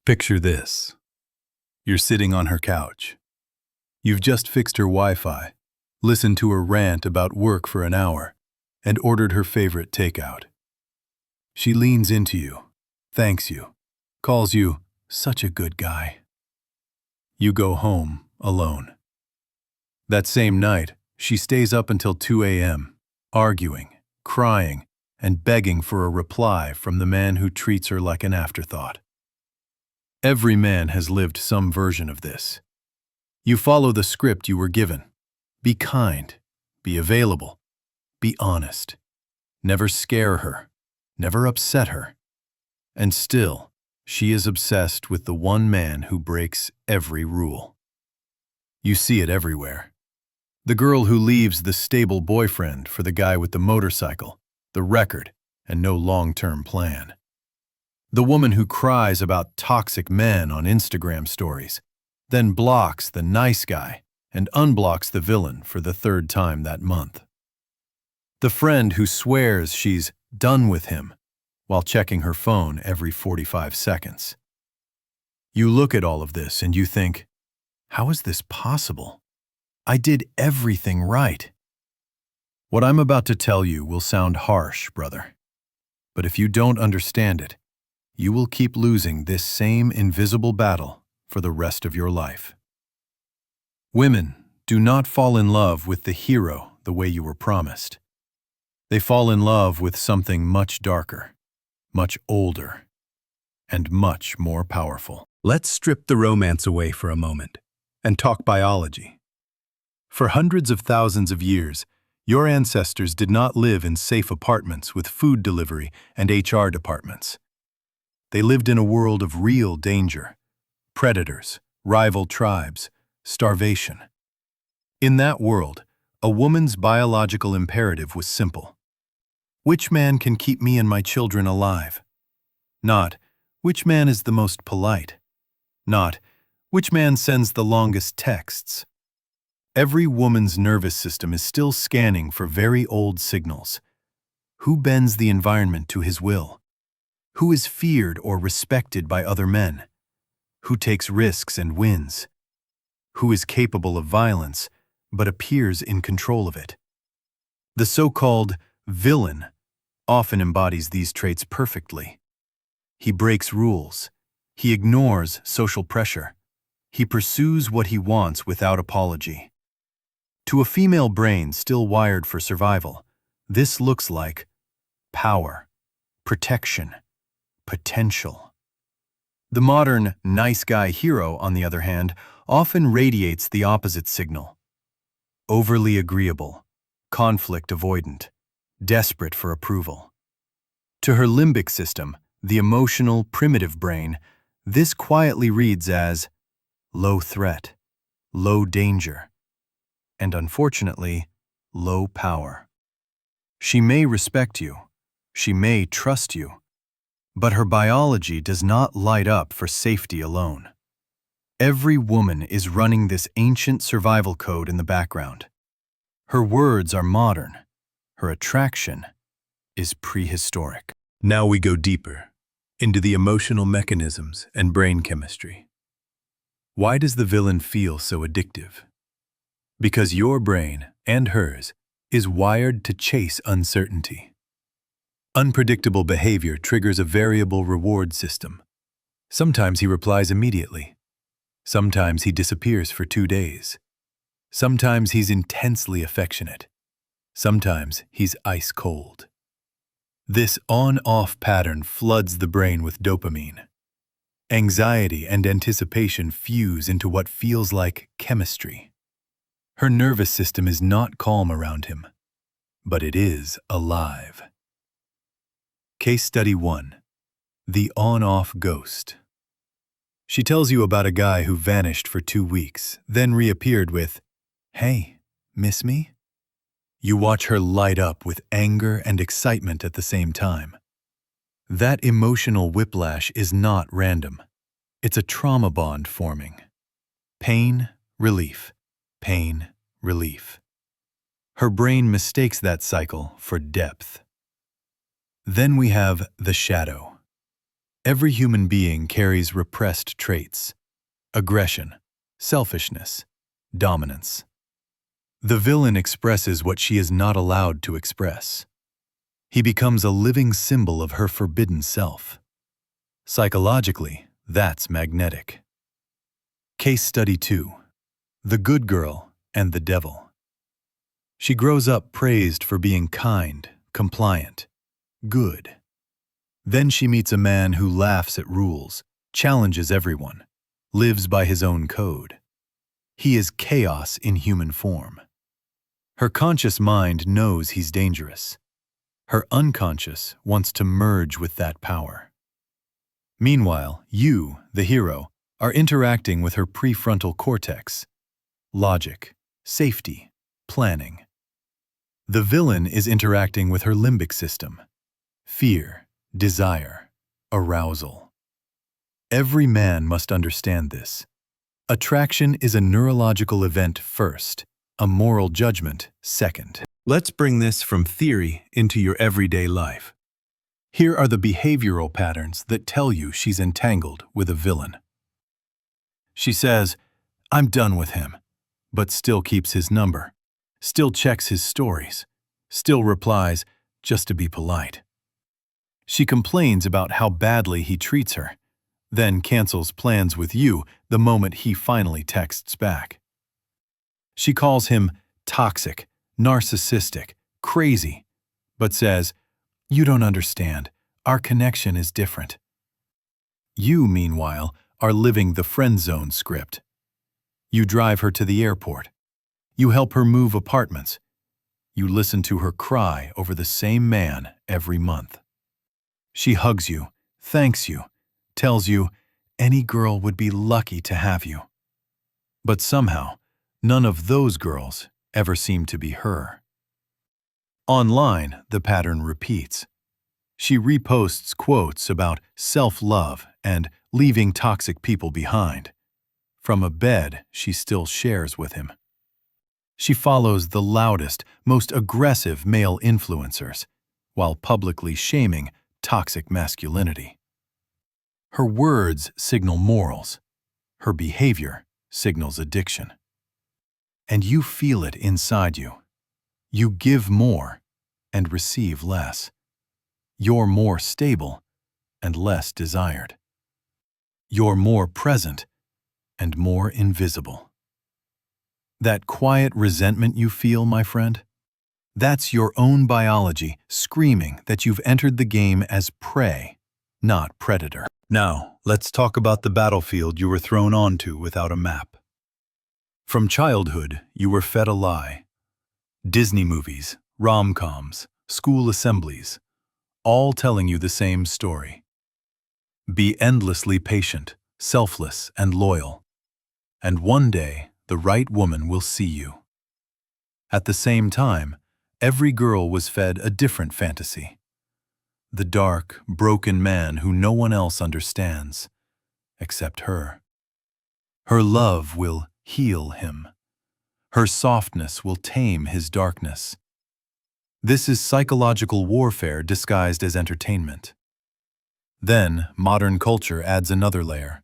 Picture this. You're sitting on her couch. You've just fixed her Wi-Fi, listened to her rant about work for an hour, and ordered her favorite takeout. She leans into you, thanks you, calls you such a good guy. You go home alone. That same night, she stays up until 2 a.m., arguing, crying, and begging for a reply from the man who treats her like an afterthought. Every man has lived some version of this. You follow the script you were given. Be kind, be available, be honest. Never scare her, never upset her. And still, she is obsessed with the one man who breaks every rule. You see it everywhere. The girl who leaves the stable boyfriend for the guy with the motorcycle, the record, and no long-term plan. The woman who cries about toxic men on Instagram stories, then blocks the nice guy and unblocks the villain for the third time that month. The friend who swears she's done with him while checking her phone every 45 seconds. You look at all of this and you think, how is this possible? I did everything right. What I'm about to tell you will sound harsh, brother. But if you don't understand it, you will keep losing this same invisible battle for the rest of your life. Women do not fall in love with the hero the way you were promised. They fall in love with something much darker, much older, and much more powerful. Let's strip the romance away for a moment and talk biology. For hundreds of thousands of years, your ancestors did not live in safe apartments with food delivery and HR departments. They lived in a world of real danger, predators, rival tribes, starvation. In that world, a woman's biological imperative was simple. Which man can keep me and my children alive? Not, which man is the most polite? Not, which man sends the longest texts? Every woman's nervous system is still scanning for very old signals. Who bends the environment to his will? Who is feared or respected by other men? Who takes risks and wins? Who is capable of violence, but appears in control of it? The so-called villain often embodies these traits perfectly. He breaks rules. He ignores social pressure. He pursues what he wants without apology. To a female brain still wired for survival, this looks like power, protection, potential. The modern nice guy hero, on the other hand, often radiates the opposite signal. Overly agreeable, conflict avoidant, desperate for approval. To her limbic system, the emotional, primitive brain, this quietly reads as low threat, low danger, and unfortunately, low power. She may respect you, she may trust you, but her biology does not light up for safety alone. Every woman is running this ancient survival code in the background. Her words are modern. Her attraction is prehistoric. Now we go deeper into the emotional mechanisms and brain chemistry. Why does the villain feel so addictive? Because your brain, and hers, is wired to chase uncertainty. Unpredictable behavior triggers a variable reward system. Sometimes he replies immediately. Sometimes he disappears for 2 days. Sometimes he's intensely affectionate. Sometimes he's ice cold. This on-off pattern floods the brain with dopamine. Anxiety and anticipation fuse into what feels like chemistry. Her nervous system is not calm around him, but it is alive. Case Study 1. The On-Off Ghost. She tells you about a guy who vanished for 2 weeks, then reappeared with, "Hey, miss me?" You watch her light up with anger and excitement at the same time. That emotional whiplash is not random. It's a trauma bond forming. Pain, relief, pain, relief. Her brain mistakes that cycle for depth. Then we have the shadow. Every human being carries repressed traits: aggression, selfishness, dominance. The villain expresses what she is not allowed to express. He becomes a living symbol of her forbidden self. Psychologically, that's magnetic. Case Study 2. The Good Girl and the Devil. She grows up praised for being kind, compliant, good. Then she meets a man who laughs at rules, challenges everyone, lives by his own code. He is chaos in human form. Her conscious mind knows he's dangerous. Her unconscious wants to merge with that power. Meanwhile, you, the hero, are interacting with her prefrontal cortex. Logic, safety, planning. The villain is interacting with her limbic system. Fear, desire, arousal. Every man must understand this. Attraction is a neurological event first, a moral judgment second. Let's bring this from theory into your everyday life. Here are the behavioral patterns that tell you she's entangled with a villain. She says, "I'm done with him," but still keeps his number, still checks his stories, still replies just to be polite. She complains about how badly he treats her, then cancels plans with you the moment he finally texts back. She calls him toxic, narcissistic, crazy, but says, "You don't understand. Our connection is different." You, meanwhile, are living the Friendzone script. You drive her to the airport. You help her move apartments. You listen to her cry over the same man every month. She hugs you, thanks you, tells you any girl would be lucky to have you. But somehow, none of those girls ever seem to be her. Online, the pattern repeats. She reposts quotes about self-love and leaving toxic people behind. From a bed she still shares with him. She follows the loudest, most aggressive male influencers, while publicly shaming toxic masculinity. Her words signal morals. Her behavior signals addiction. And you feel it inside you. You give more and receive less. You're more stable and less desired. You're more present and more invisible. That quiet resentment you feel, my friend, that's your own biology screaming that you've entered the game as prey, not predator. Now, let's talk about the battlefield you were thrown onto without a map. From childhood, you were fed a lie. Disney movies, rom-coms, school assemblies, all telling you the same story. Be endlessly patient, selfless, and loyal. And one day, the right woman will see you. At the same time, every girl was fed a different fantasy. The dark, broken man who no one else understands, except her. Her love will heal him. Her softness will tame his darkness. This is psychological warfare disguised as entertainment. Then, modern culture adds another layer.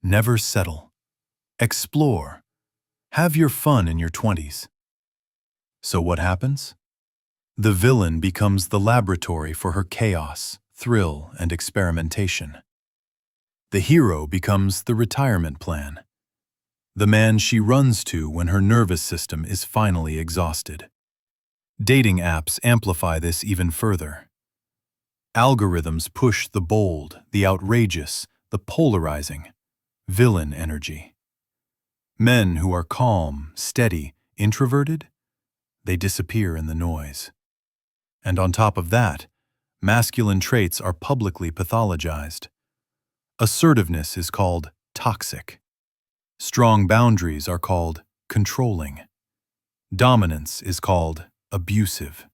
Never settle. Explore. Have your fun in your 20s. So what happens? The villain becomes the laboratory for her chaos, thrill, and experimentation. The hero becomes the retirement plan. The man she runs to when her nervous system is finally exhausted. Dating apps amplify this even further. Algorithms push the bold, the outrageous, the polarizing, villain energy. Men who are calm, steady, introverted, they disappear in the noise. And on top of that, masculine traits are publicly pathologized. Assertiveness is called toxic. Strong boundaries are called controlling. Dominance is called abusive.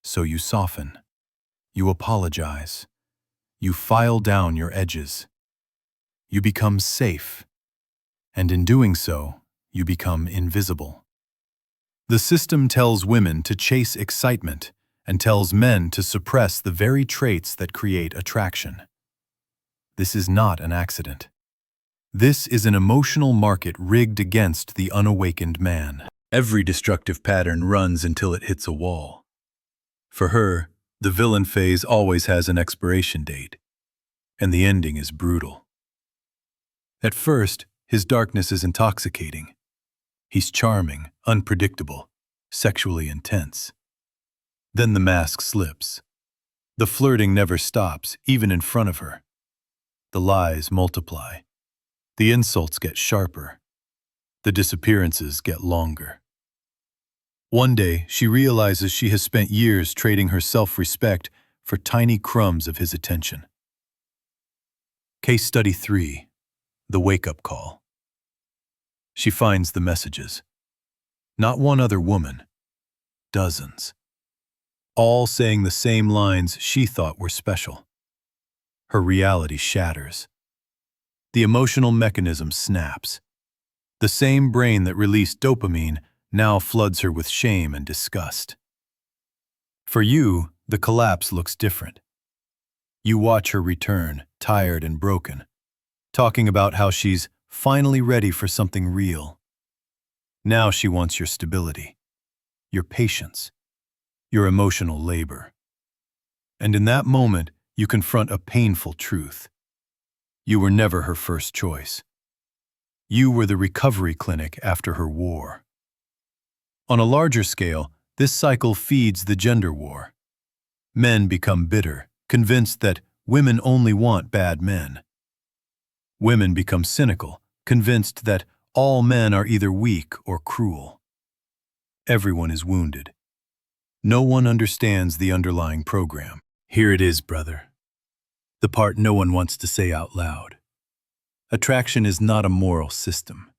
So you soften. You apologize. You file down your edges. You become safe. And in doing so, you become invisible. The system tells women to chase excitement and tells men to suppress the very traits that create attraction. This is not an accident. This is an emotional market rigged against the unawakened man. Every destructive pattern runs until it hits a wall. For her, the villain phase always has an expiration date, and the ending is brutal. At first, his darkness is intoxicating. He's charming, unpredictable, sexually intense. Then the mask slips. The flirting never stops, even in front of her. The lies multiply. The insults get sharper. The disappearances get longer. One day, she realizes she has spent years trading her self-respect for tiny crumbs of his attention. Case Study 3. The Wake-Up Call. She finds the messages. Not one other woman. Dozens. All saying the same lines she thought were special. Her reality shatters. The emotional mechanism snaps. The same brain that released dopamine now floods her with shame and disgust. For you, the collapse looks different. You watch her return, tired and broken, talking about how she's finally ready for something real. Now she wants your stability, your patience, your emotional labor. And in that moment, you confront a painful truth. You were never her first choice. You were the recovery clinic after her war. On a larger scale, this cycle feeds the gender war. Men become bitter, convinced that women only want bad men. Women become cynical, convinced that all men are either weak or cruel. Everyone is wounded. No one understands the underlying program. Here it is, brother. The part no one wants to say out loud. Attraction is not a moral system.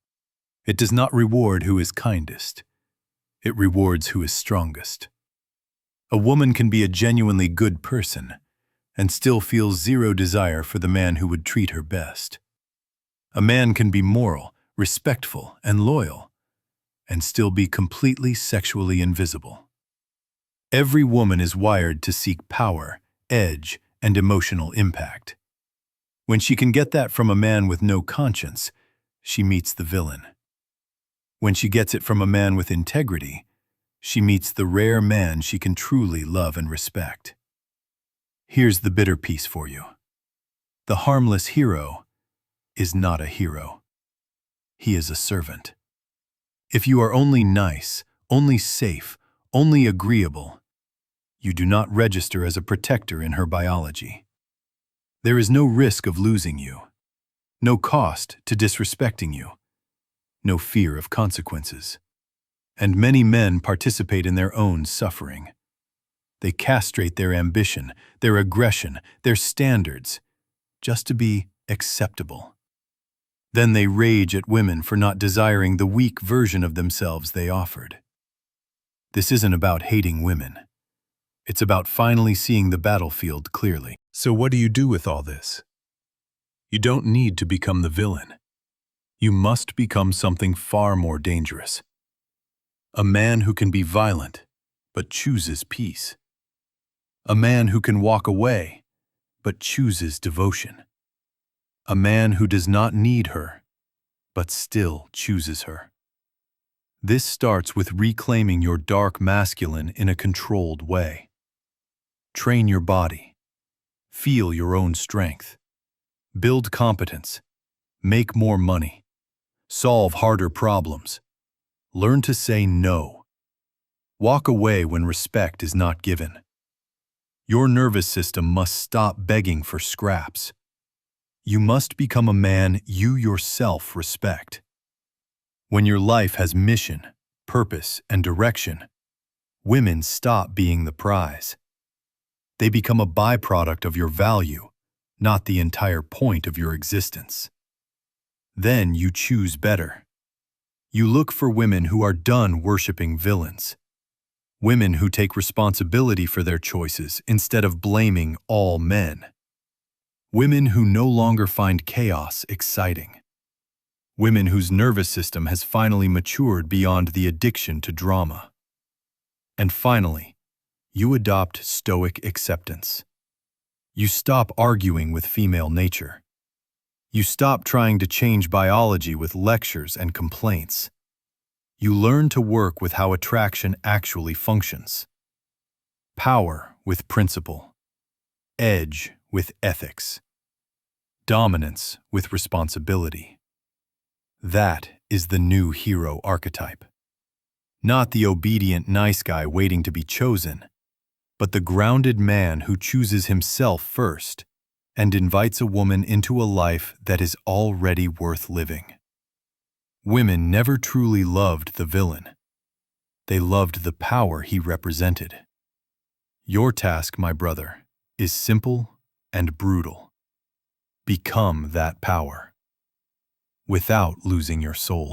It does not reward who is kindest. It rewards who is strongest. A woman can be a genuinely good person and still feel zero desire for the man who would treat her best. A man can be moral, respectful, and loyal, and still be completely sexually invisible. Every woman is wired to seek power, edge, and emotional impact. When she can get that from a man with no conscience, she meets the villain. When she gets it from a man with integrity, she meets the rare man she can truly love and respect. Here's the bitter piece for you. The harmless hero is not a hero. He is a servant. If you are only nice, only safe, only agreeable, you do not register as a protector in her biology. There is no risk of losing you, no cost to disrespecting you, no fear of consequences. And many men participate in their own suffering. They castrate their ambition, their aggression, their standards, just to be acceptable. Then they rage at women for not desiring the weak version of themselves they offered. This isn't about hating women. It's about finally seeing the battlefield clearly. So what do you do with all this? You don't need to become the villain. You must become something far more dangerous. A man who can be violent, but chooses peace. A man who can walk away, but chooses devotion. A man who does not need her, but still chooses her. This starts with reclaiming your dark masculine in a controlled way. Train your body. Feel your own strength. Build competence. Make more money. Solve harder problems. Learn to say no. Walk away when respect is not given. Your nervous system must stop begging for scraps. You must become a man you yourself respect. When your life has mission, purpose, and direction, women stop being the prize. They become a byproduct of your value, not the entire point of your existence. Then you choose better. You look for women who are done worshiping villains. Women who take responsibility for their choices instead of blaming all men. Women who no longer find chaos exciting. Women whose nervous system has finally matured beyond the addiction to drama. And finally, you adopt stoic acceptance. You stop arguing with female nature. You stop trying to change biology with lectures and complaints. You learn to work with how attraction actually functions. Power with principle. Edge with ethics. Dominance with responsibility. That is the new hero archetype. Not the obedient nice guy waiting to be chosen, but the grounded man who chooses himself first and invites a woman into a life that is already worth living. Women never truly loved the villain. They loved the power he represented. Your task, my brother, is simple and brutal. Become that power, without losing your soul.